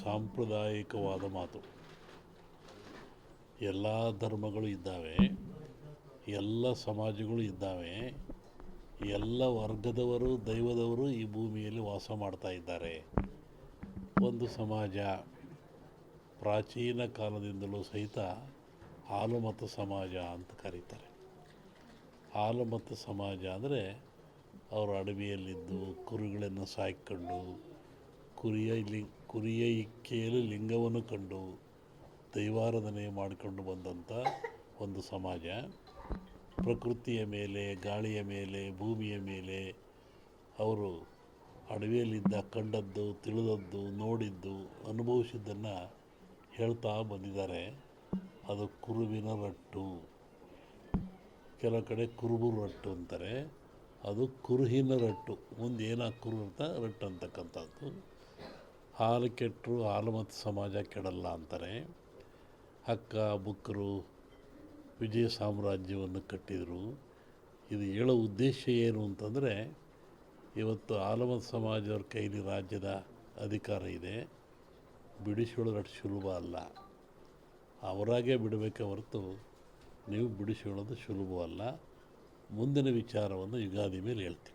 ಸಾಂಪ್ರದಾಯಿಕವಾದ ಮಾತು. ಎಲ್ಲ ಧರ್ಮಗಳು ಇದ್ದಾವೆ, ಎಲ್ಲ ಸಮಾಜಗಳು ಇದ್ದಾವೆ, ಎಲ್ಲ ವರ್ಗದವರು ದೈವದವರು ಈ ಭೂಮಿಯಲ್ಲಿ ವಾಸ ಮಾಡ್ತಾ ಇದ್ದಾರೆ. ಒಂದು ಸಮಾಜ ಪ್ರಾಚೀನ ಕಾಲದಿಂದಲೂ ಸಹಿತ ಹಾಲುಮತ ಸಮಾಜ ಅಂತ ಕರೀತಾರೆ. ಹಾಲುಮತ ಸಮಾಜ ಅಂದರೆ ಅವರು ಅಡವಿಯಲ್ಲಿದ್ದು ಕುರಿಗಳನ್ನು ಸಾಕಿಕೊಂಡು ಕುರಿಯ ಇಕ್ಕೆಯಲ್ಲಿ ಲಿಂಗವನ್ನು ಕಂಡು ದೈವಾರಾಧನೆ ಮಾಡಿಕೊಂಡು ಬಂದಂಥ ಒಂದು ಸಮಾಜ. ಪ್ರಕೃತಿಯ ಮೇಲೆ, ಗಾಳಿಯ ಮೇಲೆ, ಭೂಮಿಯ ಮೇಲೆ ಅವರು ಅಡವಿಯಲ್ಲಿದ್ದ ಕಂಡದ್ದು, ತಿಳಿದದ್ದು, ನೋಡಿದ್ದು, ಅನುಭವಿಸಿದ್ದನ್ನು ಹೇಳ್ತಾ ಬಂದಿದ್ದಾರೆ. ಅದು ಕುರುವಿನ ರಟ್ಟು, ಕೆಲವು ಕಡೆ ಕುರುಬು ರಟ್ಟು ಅಂತಾರೆ. ಅದು ಕುರುಹಿನ ರಟ್ಟು, ಮುಂದೆ ಏನಾಗಿ ಕುರು ಅಂತ ರಟ್ಟು ಅಂತಕ್ಕಂಥದ್ದು. ಹಾಲು ಕೆಟ್ಟರು ಹಾಲು ಮತ್ತು ಸಮಾಜ ಕೆಡಲ್ಲ ಅಂತಾರೆ. ಹಕ್ಕ ಬುಕ್ಕರು ವಿಜಯ ಸಾಮ್ರಾಜ್ಯವನ್ನು ಕಟ್ಟಿದರು. ಇದು ಹೇಳೋ ಉದ್ದೇಶ ಏನು ಅಂತಂದರೆ, ಇವತ್ತು ಹಾಲುಮತ ಸಮಾಜದವ್ರ ಕೈಲಿ ರಾಜ್ಯದ ಅಧಿಕಾರ ಇದೆ. ಬಿಡಿಸಿಕೊಳ್ಳೋದು ಅಷ್ಟು ಸುಲಭ ಅಲ್ಲ. ಅವರಾಗೇ ಬಿಡಬೇಕೆ ಹೊರತು ನೀವು ಬಿಡಿಸಿಕೊಳ್ಳೋದು ಸುಲಭವಲ್ಲ. ಮುಂದಿನ ವಿಚಾರವನ್ನು ಯುಗಾದಿ ಮೇಲೆ ಹೇಳ್ತೀನಿ.